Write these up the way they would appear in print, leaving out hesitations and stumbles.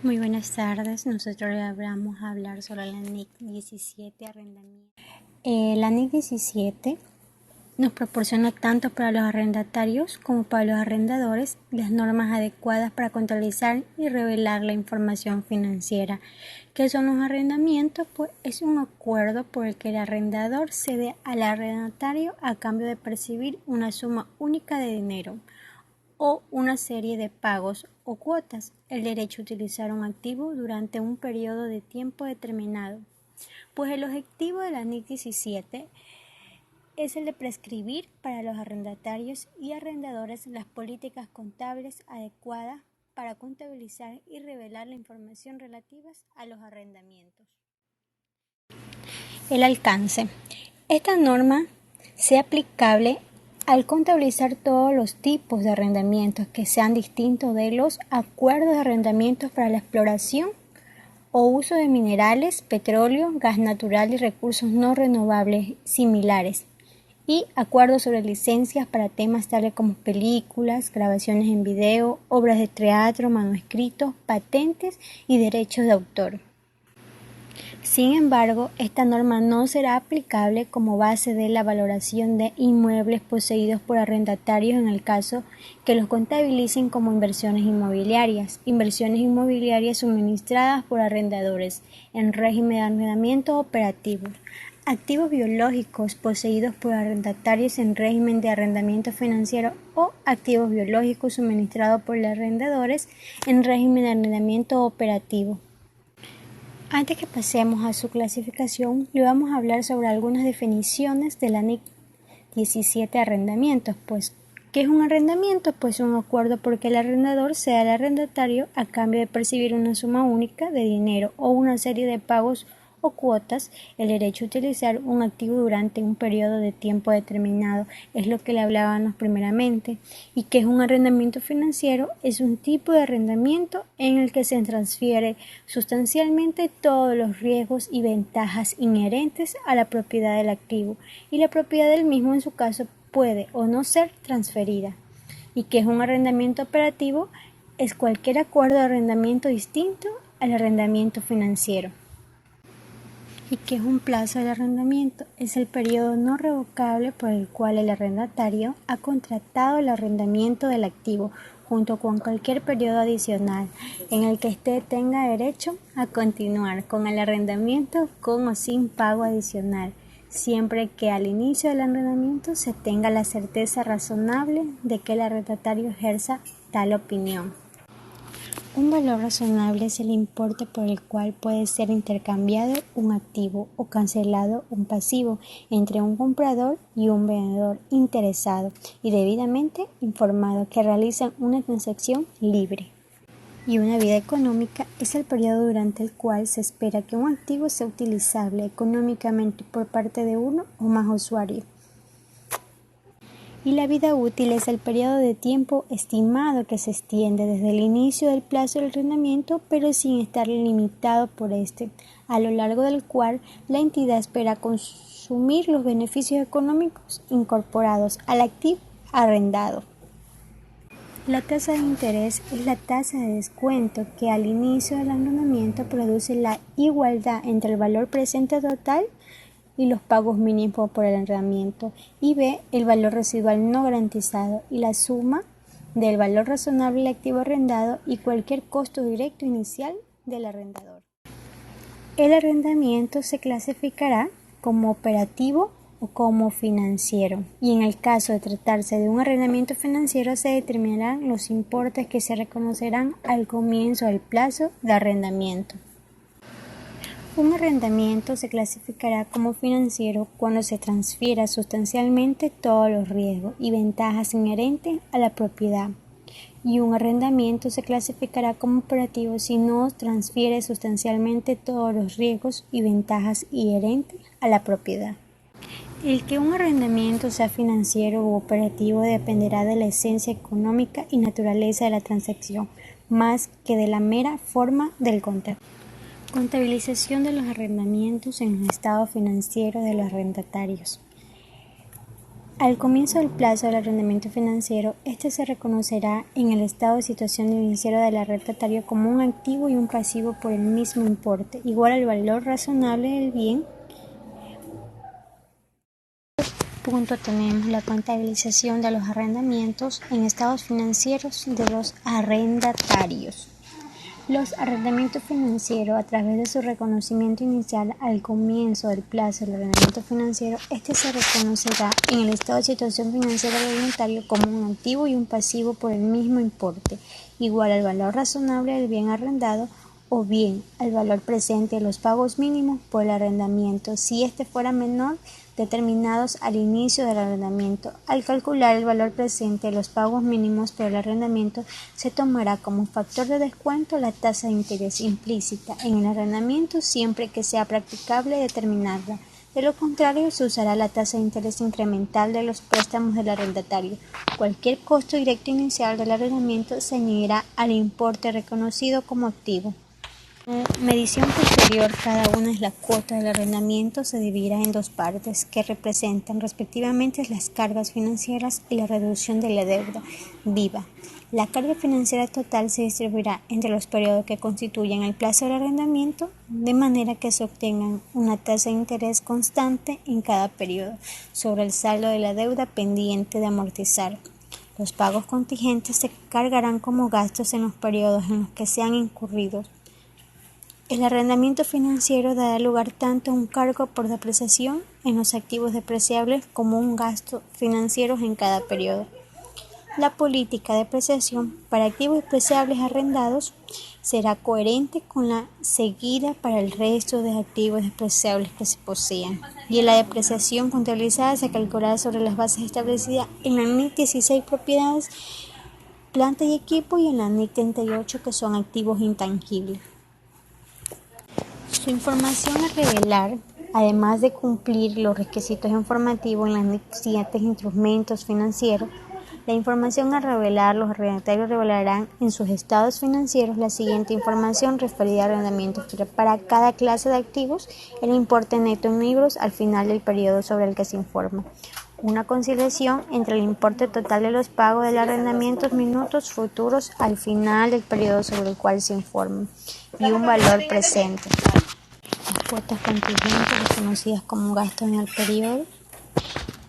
Muy buenas tardes. Nosotros le vamos a hablar sobre la NIC 17 arrendamiento. La NIC 17 nos proporciona tanto para los arrendatarios como para los arrendadores las normas adecuadas para contabilizar y revelar la información financiera. ¿Qué son los arrendamientos? Pues es un acuerdo por el que el arrendador cede al arrendatario a cambio de percibir una suma única de dinero o una serie de pagos o cuotas, el derecho a utilizar un activo durante un periodo de tiempo determinado. Pues el objetivo de la NIC 17 es el de prescribir para los arrendatarios y arrendadores las políticas contables adecuadas para contabilizar y revelar la información relativa a los arrendamientos. El alcance. Esta norma sea aplicable al contabilizar todos los tipos de arrendamientos que sean distintos de los acuerdos de arrendamientos para la exploración o uso de minerales, petróleo, gas natural y recursos no renovables similares, y acuerdos sobre licencias para temas tales como películas, grabaciones en video, obras de teatro, manuscritos, patentes y derechos de autor. Sin embargo, esta norma no será aplicable como base de la valoración de inmuebles poseídos por arrendatarios en el caso que los contabilicen como inversiones inmobiliarias suministradas por arrendadores en régimen de arrendamiento operativo, activos biológicos poseídos por arrendatarios en régimen de arrendamiento financiero o activos biológicos suministrados por los arrendadores en régimen de arrendamiento operativo. Antes que pasemos a su clasificación, le vamos a hablar sobre algunas definiciones de la NIC 17 arrendamientos. ¿Qué es un arrendamiento? Pues un acuerdo por que el arrendador sea el arrendatario a cambio de percibir una suma única de dinero o una serie de pagos o cuotas, el derecho a utilizar un activo durante un periodo de tiempo determinado, es lo que le hablábamos primeramente. Y que es un arrendamiento financiero, es un tipo de arrendamiento en el que se transfiere sustancialmente todos los riesgos y ventajas inherentes a la propiedad del activo, y la propiedad del mismo en su caso puede o no ser transferida. Y que es un arrendamiento operativo, es cualquier acuerdo de arrendamiento distinto al arrendamiento financiero. ¿Y qué es un plazo de arrendamiento? Es el periodo no revocable por el cual el arrendatario ha contratado el arrendamiento del activo junto con cualquier periodo adicional en el que éste tenga derecho a continuar con el arrendamiento con o sin pago adicional, siempre que al inicio del arrendamiento se tenga la certeza razonable de que el arrendatario ejerza tal opinión. Un valor razonable es el importe por el cual puede ser intercambiado un activo o cancelado un pasivo entre un comprador y un vendedor interesado y debidamente informado que realizan una transacción libre. Y una vida económica es el periodo durante el cual se espera que un activo sea utilizable económicamente por parte de uno o más usuarios. Y la vida útil es el periodo de tiempo estimado que se extiende desde el inicio del plazo del arrendamiento, pero sin estar limitado por este, a lo largo del cual la entidad espera consumir los beneficios económicos incorporados al activo arrendado. La tasa de interés es la tasa de descuento que al inicio del arrendamiento produce la igualdad entre el valor presente total y los pagos mínimos por el arrendamiento, y B, el valor residual no garantizado y la suma del valor razonable del activo arrendado y cualquier costo directo inicial del arrendador. El arrendamiento se clasificará como operativo o como financiero, y en el caso de tratarse de un arrendamiento financiero se determinarán los importes que se reconocerán al comienzo del plazo de arrendamiento. Un arrendamiento se clasificará como financiero cuando se transfiera sustancialmente todos los riesgos y ventajas inherentes a la propiedad, y un arrendamiento se clasificará como operativo si no transfiere sustancialmente todos los riesgos y ventajas inherentes a la propiedad. El que un arrendamiento sea financiero u operativo dependerá de la esencia económica y naturaleza de la transacción, más que de la mera forma del contrato. Contabilización de los arrendamientos en los estados financieros de los arrendatarios. Al comienzo del plazo del arrendamiento financiero, este se reconocerá en el estado de situación financiero del arrendatario como un activo y un pasivo por el mismo importe, igual al valor razonable del bien. Punto tenemos la contabilización de los arrendamientos en estados financieros de los arrendatarios. Los arrendamientos financieros, a través de su reconocimiento inicial al comienzo del plazo del arrendamiento financiero, este se reconocerá en el estado de situación financiera del arrendatario como un activo y un pasivo por el mismo importe, igual al valor razonable del bien arrendado o bien al valor presente de los pagos mínimos por el arrendamiento, si este fuera menor, determinados al inicio del arrendamiento. Al calcular el valor presente de los pagos mínimos por el arrendamiento, se tomará como factor de descuento la tasa de interés implícita en el arrendamiento siempre que sea practicable determinarla. De lo contrario, se usará la tasa de interés incremental de los préstamos del arrendatario. Cualquier costo directo inicial del arrendamiento se añadirá al importe reconocido como activo. Medición posterior, cada una de las cuotas del arrendamiento se dividirá en dos partes que representan respectivamente las cargas financieras y la reducción de la deuda viva. La carga financiera total se distribuirá entre los periodos que constituyen el plazo del arrendamiento, de manera que se obtenga una tasa de interés constante en cada periodo sobre el saldo de la deuda pendiente de amortizar. Los pagos contingentes se cargarán como gastos en los periodos en los que sean incurridos. El arrendamiento financiero dará lugar tanto a un cargo por depreciación en los activos depreciables como un gasto financiero en cada periodo. La política de depreciación para activos depreciables arrendados será coherente con la seguida para el resto de activos depreciables que se posean, y la depreciación contabilizada se calculará sobre las bases establecidas en la NIC 16 propiedades, planta y equipo, y en la NIC 38 que son activos intangibles. Su información a revelar, además de cumplir los requisitos informativos en los siguientes instrumentos financieros, la información a revelar, los arrendatarios revelarán en sus estados financieros la siguiente información referida a arrendamientos para cada clase de activos, el importe neto en libros al final del periodo sobre el que se informa. Una conciliación entre el importe total de los pagos del arrendamiento minutos futuros al final del periodo sobre el cual se informa y un valor presente. Las cuotas contingentes reconocidas como gastos en el periodo,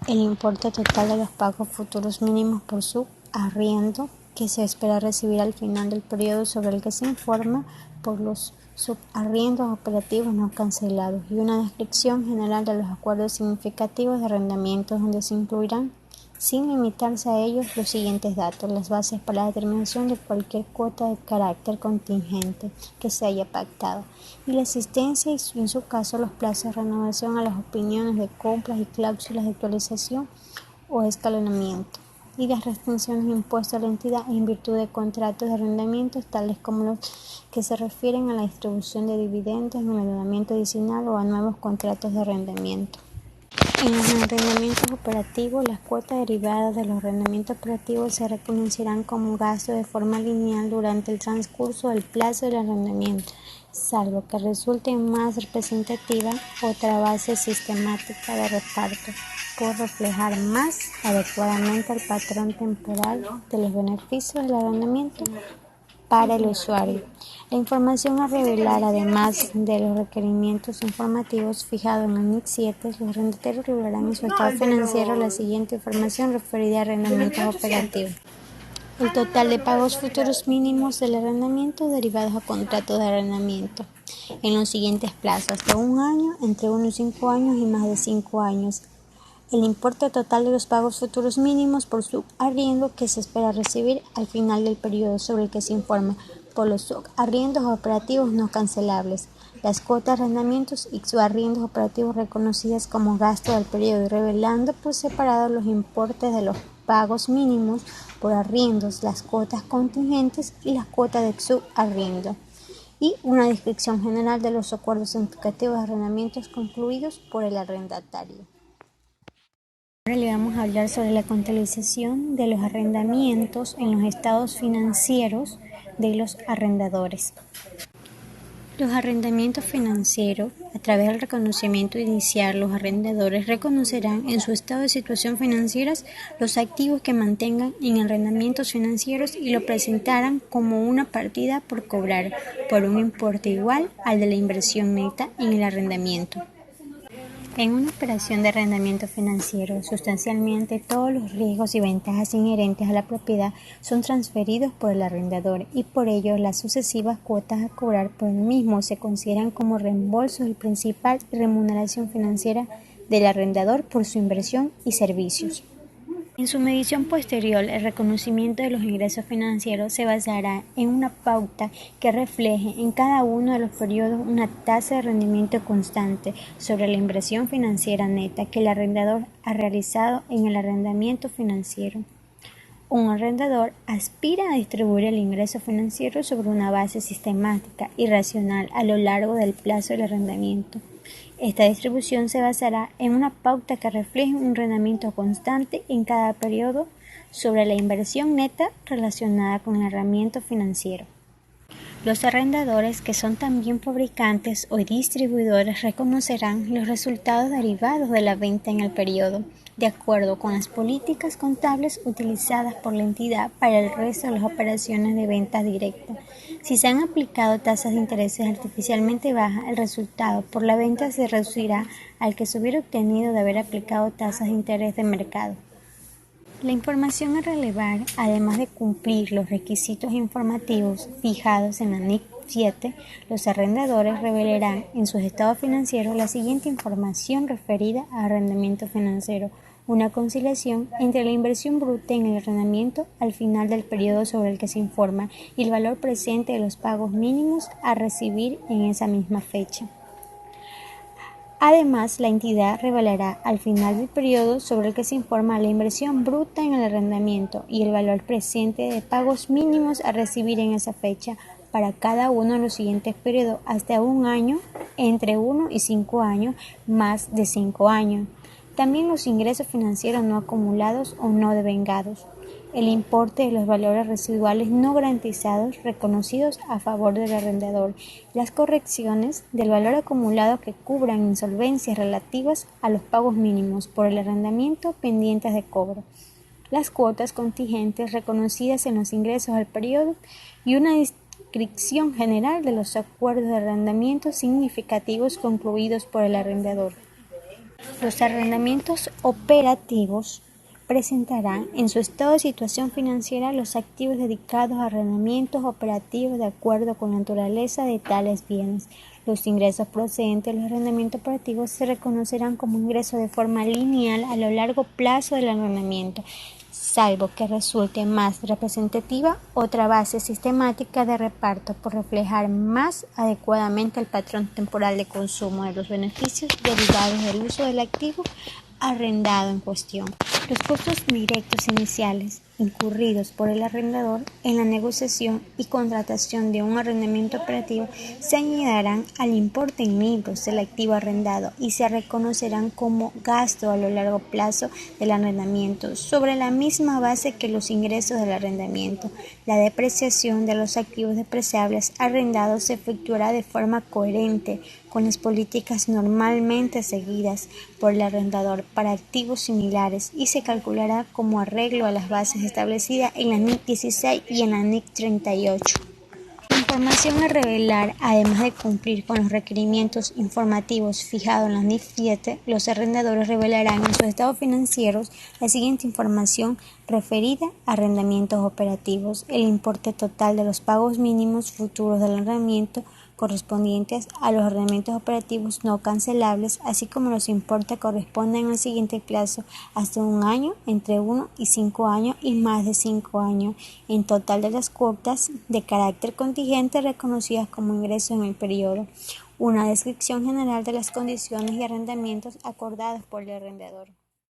el importe total de los pagos futuros mínimos por subarriendo que se espera recibir al final del periodo sobre el que se informa por los subarriendos operativos no cancelados y una descripción general de los acuerdos significativos de arrendamientos donde se incluirán, sin limitarse a ellos, los siguientes datos: las bases para la determinación de cualquier cuota de carácter contingente que se haya pactado y la existencia y, en su caso, los plazos de renovación a las opiniones de compras y cláusulas de actualización o escalonamiento, y las restricciones impuestas a la entidad en virtud de contratos de arrendamientos tales como los que se refieren a la distribución de dividendos en el arrendamiento adicional o a nuevos contratos de arrendamiento. En los arrendamientos operativos, las cuotas derivadas de los arrendamientos operativos se reconocerán como gasto de forma lineal durante el transcurso del plazo del arrendamiento, salvo que resulte más representativa otra base sistemática de reparto por reflejar más adecuadamente el patrón temporal de los beneficios del arrendamiento para el usuario. La información a revelar, además de los requerimientos informativos fijados en el NIC 7, los arrendatarios revelarán en su estado financiero la siguiente información referida a arrendamientos operativos: el total de pagos futuros mínimos del arrendamiento derivados a contratos de arrendamiento en los siguientes plazos: de 1 año, entre 1 y 5 años y más de 5 años. El importe total de los pagos futuros mínimos por subarriendo que se espera recibir al final del periodo sobre el que se informa por los subarriendos operativos no cancelables, las cuotas de arrendamientos y subarriendos operativos reconocidas como gasto del periodo, y revelando por separado los importes de los pagos mínimos por arriendos, las cuotas contingentes y las cuotas de subarriendo, y una descripción general de los acuerdos significativos de arrendamientos concluidos por el arrendatario. Ahora le vamos a hablar sobre la contabilización de los arrendamientos en los estados financieros de los arrendadores. Los arrendamientos financieros, a través del reconocimiento inicial, los arrendadores reconocerán en su estado de situación financiera los activos que mantengan en arrendamientos financieros y lo presentarán como una partida por cobrar por un importe igual al de la inversión neta en el arrendamiento. En una operación de arrendamiento financiero, sustancialmente todos los riesgos y ventajas inherentes a la propiedad son transferidos por el arrendador y por ello las sucesivas cuotas a cobrar por el mismo se consideran como reembolsos del principal y remuneración financiera del arrendador por su inversión y servicios. En su medición posterior, el reconocimiento de los ingresos financieros se basará en una pauta que refleje en cada uno de los periodos una tasa de rendimiento constante sobre la inversión financiera neta que el arrendador ha realizado en el arrendamiento financiero. Un arrendador aspira a distribuir el ingreso financiero sobre una base sistemática y racional a lo largo del plazo del arrendamiento. Esta distribución se basará en una pauta que refleje un rendimiento constante en cada periodo sobre la inversión neta relacionada con el arrendamiento financiero. Los arrendadores, que son también fabricantes o distribuidores, reconocerán los resultados derivados de la venta en el periodo, de acuerdo con las políticas contables utilizadas por la entidad para el resto de las operaciones de venta directa. Si se han aplicado tasas de intereses artificialmente bajas, el resultado por la venta se reducirá al que se hubiera obtenido de haber aplicado tasas de interés de mercado. La información a relevar, además de cumplir los requisitos informativos fijados en la NIC 7, los arrendadores revelarán en sus estados financieros la siguiente información referida a arrendamiento financiero: una conciliación entre la inversión bruta en el arrendamiento al final del periodo sobre el que se informa y el valor presente de los pagos mínimos a recibir en esa misma fecha. Además, la entidad revelará al final del periodo sobre el que se informa la inversión bruta en el arrendamiento y el valor presente de pagos mínimos a recibir en esa fecha para cada uno de los siguientes periodos hasta un año, entre 1 y 5 años, más de 5 años. También los ingresos financieros no acumulados o no devengados, el importe de los valores residuales no garantizados reconocidos a favor del arrendador, las correcciones del valor acumulado que cubran insolvencias relativas a los pagos mínimos por el arrendamiento pendientes de cobro, las cuotas contingentes reconocidas en los ingresos del periodo y una descripción general de los acuerdos de arrendamiento significativos concluidos por el arrendador. Los arrendamientos operativos presentarán en su estado de situación financiera los activos dedicados a arrendamientos operativos de acuerdo con la naturaleza de tales bienes. Los ingresos procedentes de los arrendamientos operativos se reconocerán como ingresos de forma lineal a lo largo plazo del arrendamiento, salvo que resulte más representativa otra base sistemática de reparto por reflejar más adecuadamente el patrón temporal de consumo de los beneficios derivados del uso del activo arrendado en cuestión. Los costos directos iniciales incurridos por el arrendador en la negociación y contratación de un arrendamiento operativo se añadirán al importe en libros del activo arrendado y se reconocerán como gasto a lo largo plazo del arrendamiento sobre la misma base que los ingresos del arrendamiento. La depreciación de los activos depreciables arrendados se efectuará de forma coherente con las políticas normalmente seguidas por el arrendador para activos similares y se calculará como arreglo a las bases establecidas en la NIC 16 y en la NIC 38. Información a revelar, además de cumplir con los requerimientos informativos fijados en la NIC 7, los arrendadores revelarán en sus estados financieros la siguiente información referida a arrendamientos operativos: el importe total de los pagos mínimos futuros del arrendamiento correspondientes a los arrendamientos operativos no cancelables, así como los importes corresponden al siguiente plazo hasta un año, entre 1 y 5 años y más de 5 años, en total de las cuotas de carácter contingente reconocidas como ingresos en el periodo. Una descripción general de las condiciones y arrendamientos acordados por el arrendador.